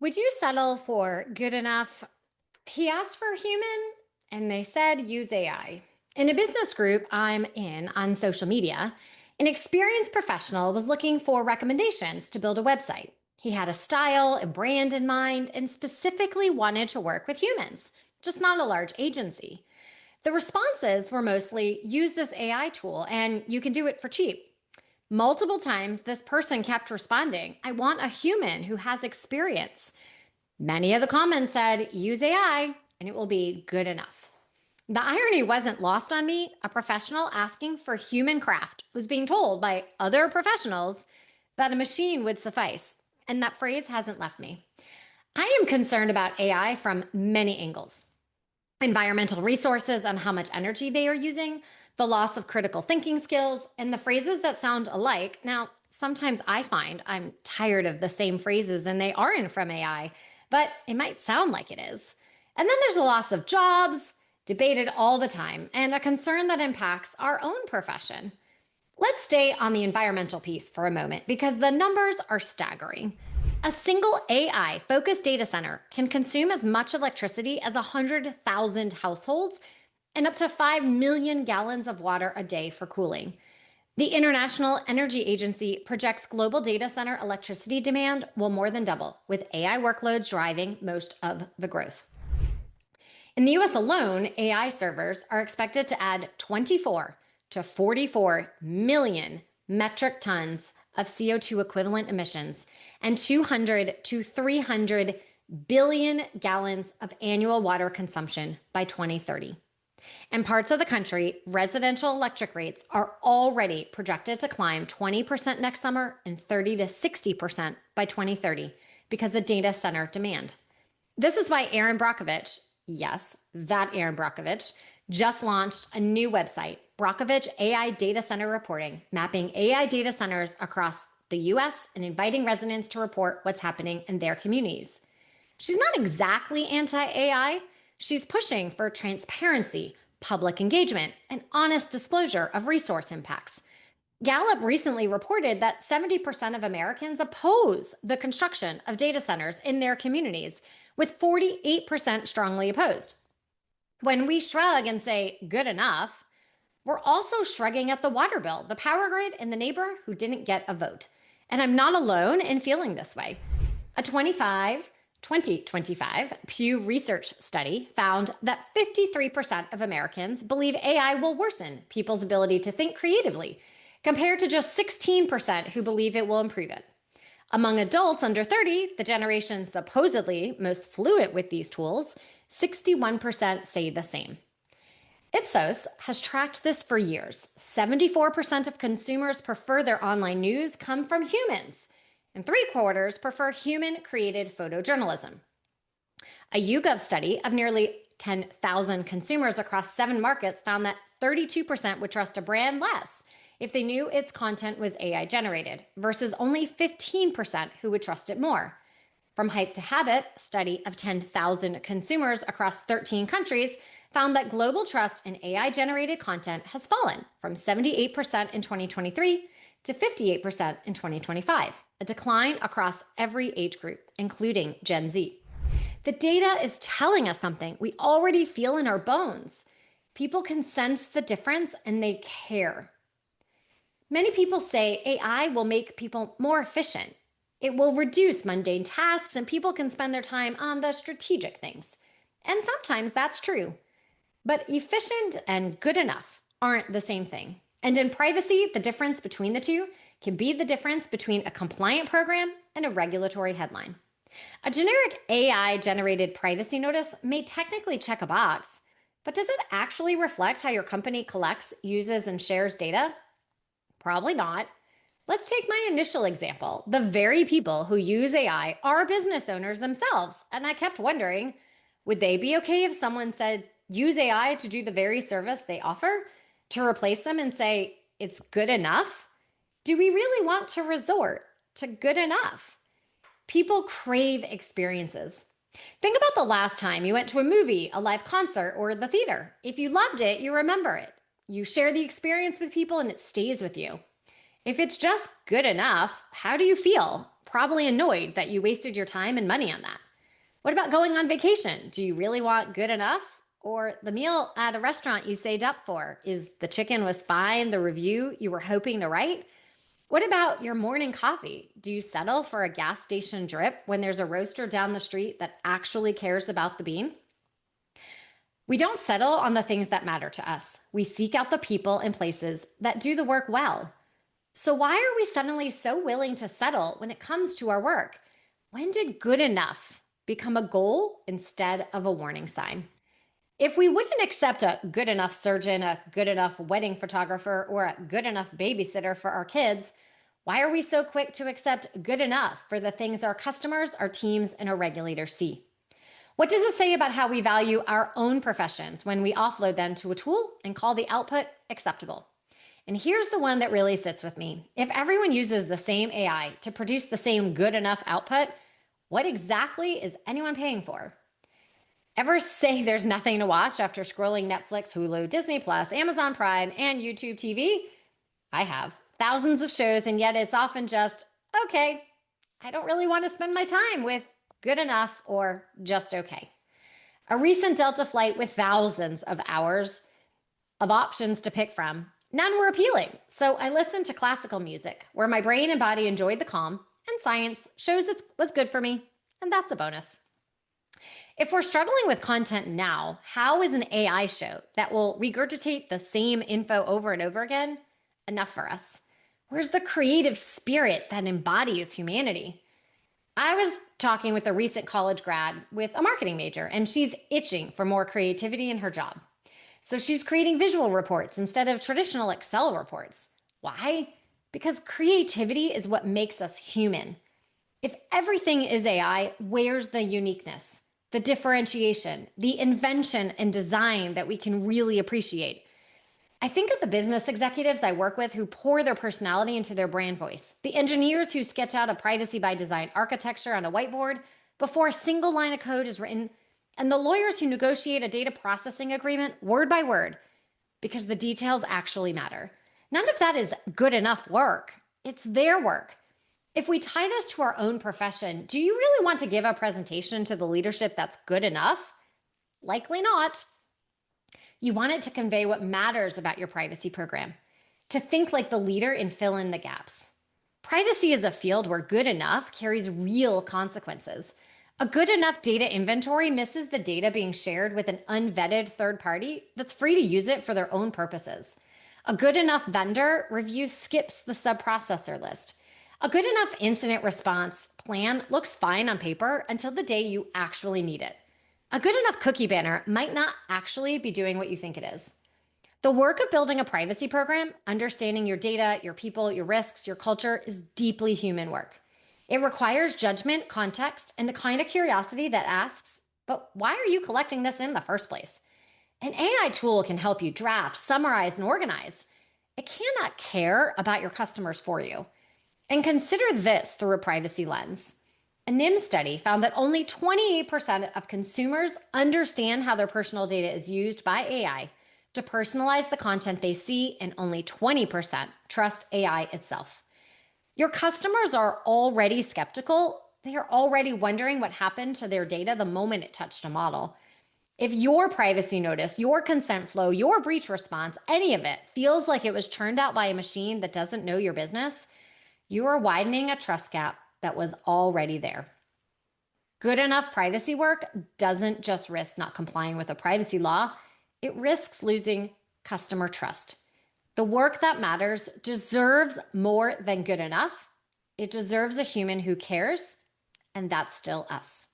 Would you settle for good enough? He asked for human, and they said use AI. In a business group I'm in on social media, an experienced professional was looking for recommendations to build a website. He had a style and brand in mind and specifically wanted to work with humans, just not a large agency. The responses were mostly use this AI tool and you can do it for cheap. Multiple times, this person kept responding, I want a human who has experience. Many of the comments said, use AI and it will be good enough. The irony wasn't lost on me. A professional asking for human craft was being told by other professionals that a machine would suffice. And that phrase hasn't left me. I am concerned about AI from many angles. Environmental resources and how much energy they are using, the loss of critical thinking skills, and the phrases that sound alike. Now, sometimes I find I'm tired of the same phrases and they aren't from AI, but it might sound like it is. And then there's a loss of jobs, debated all the time, and a concern that impacts our own profession. Let's stay on the environmental piece for a moment because the numbers are staggering. A single AI focused data center can consume as much electricity as 100,000 households and up to 5 million gallons of water a day for cooling. The International Energy Agency projects global data center electricity demand will more than double, with AI workloads driving most of the growth. In the US alone, AI servers are expected to add 24 to 44 million metric tons of CO2 equivalent emissions and 200 to 300 billion gallons of annual water consumption by 2030. In parts of the country, residential electric rates are already projected to climb 20% next summer and 30 to 60% by 2030 because of data center demand. This is why Erin Brockovich, yes, that Erin Brockovich, just launched a new website, Brockovich AI Data Center Reporting, mapping AI data centers across the US and inviting residents to report what's happening in their communities. She's not exactly anti-AI. She's pushing for transparency, public engagement, and honest disclosure of resource impacts. Gallup recently reported that 70% of Americans oppose the construction of data centers in their communities, with 48% strongly opposed. When we shrug and say, good enough, we're also shrugging at the water bill, the power grid, and the neighbor who didn't get a vote. And I'm not alone in feeling this way. A 2025 Pew Research study found that 53% of Americans believe AI will worsen people's ability to think creatively, compared to just 16% who believe it will improve it. Among adults under 30, the generation supposedly most fluent with these tools, 61% say the same. Ipsos has tracked this for years. 74% of consumers prefer their online news come from humans, and 3/4 prefer human-created photojournalism. A YouGov study of nearly 10,000 consumers across 7 markets found that 32% would trust a brand less if they knew its content was AI generated, versus only 15% who would trust it more. From Hype to Habit, a study of 10,000 consumers across 13 countries found that global trust in AI-generated content has fallen from 78% in 2023 to 58% in 2025, a decline across every age group, including Gen Z. The data is telling us something we already feel in our bones. People can sense the difference and they care. Many people say AI will make people more efficient. It will reduce mundane tasks and people can spend their time on the strategic things. And sometimes that's true. But efficient and good enough aren't the same thing. And in privacy, the difference between the two can be the difference between a compliant program and a regulatory headline. A generic AI-generated privacy notice may technically check a box, but does it actually reflect how your company collects, uses, and shares data? Probably not. Let's take my initial example. The very people who use AI are business owners themselves, and I kept wondering, would they be okay if someone said, use AI to do the very service they offer, to replace them and say, it's good enough? Do we really want to resort to good enough? People crave experiences. Think about the last time you went to a movie, a live concert, or the theater. If you loved it, you remember it. You share the experience with people and it stays with you. If it's just good enough, how do you feel? probably annoyed that you wasted your time and money on that. What about going on vacation? Do you really want good enough? Or the meal at a restaurant you saved up for? Is the chicken was fine, the review you were hoping to write? What about your morning coffee? Do you settle for a gas station drip when there's a roaster down the street that actually cares about the bean? We don't settle on the things that matter to us. We seek out the people and places that do the work well. So, why are we suddenly so willing to settle when it comes to our work? When did good enough become a goal instead of a warning sign? If we wouldn't accept a good enough surgeon, a good enough wedding photographer, or a good enough babysitter for our kids, why are we so quick to accept good enough for the things our customers, our teams, and our regulators see? What does it say about how we value our own professions when we offload them to a tool and call the output acceptable? And here's the one that really sits with me. If everyone uses the same AI to produce the same good enough output, what exactly is anyone paying for? Ever say there's nothing to watch after scrolling Netflix, Hulu, Disney Plus, Amazon Prime, and YouTube TV? I have thousands of shows, and yet it's often just, okay, I don't really want to spend my time with good enough or just okay. A recent Delta flight with thousands of hours of options to pick from, none were appealing. So I listened to classical music where my brain and body enjoyed the calm, and science shows it was good for me, and that's a bonus. If we're struggling with content now, how is an AI show that will regurgitate the same info over and over again enough for us? Where's the creative spirit that embodies humanity? I was talking with a recent college grad with a marketing major, and she's itching for more creativity in her job. So she's creating visual reports instead of traditional Excel reports. Why? Because creativity is what makes us human. If everything is AI, where's the uniqueness, the differentiation, the invention and design that we can really appreciate? I think of the business executives I work with who pour their personality into their brand voice, the engineers who sketch out a privacy by design architecture on a whiteboard before a single line of code is written, and the lawyers who negotiate a data processing agreement word by word because the details actually matter. None of that is good enough work. It's their work. If we tie this to our own profession, do you really want to give a presentation to the leadership that's good enough? Likely not. You want it to convey what matters about your privacy program, to think like the leader and fill in the gaps. Privacy is a field where good enough carries real consequences. A good enough data inventory misses the data being shared with an unvetted third party that's free to use it for their own purposes. A good enough vendor review skips the sub-processor list. A good enough incident response plan looks fine on paper until the day you actually need it. A good enough cookie banner might not actually be doing what you think it is. The work of building a privacy program, understanding your data, your people, your risks, your culture is deeply human work. It requires judgment, context, and the kind of curiosity that asks, but why are you collecting this in the first place? An AI tool can help you draft, summarize, and organize. It cannot care about your customers for you. And consider this through a privacy lens. A NIM study found that only 28% of consumers understand how their personal data is used by AI to personalize the content they see, and only 20% trust AI itself. Your customers are already skeptical. They are already wondering what happened to their data the moment it touched a model. If your privacy notice, your consent flow, your breach response, any of it feels like it was churned out by a machine that doesn't know your business, you are widening a trust gap that was already there. Good enough privacy work doesn't just risk not complying with a privacy law, it risks losing customer trust. The work that matters deserves more than good enough. It deserves a human who cares, and that's still us.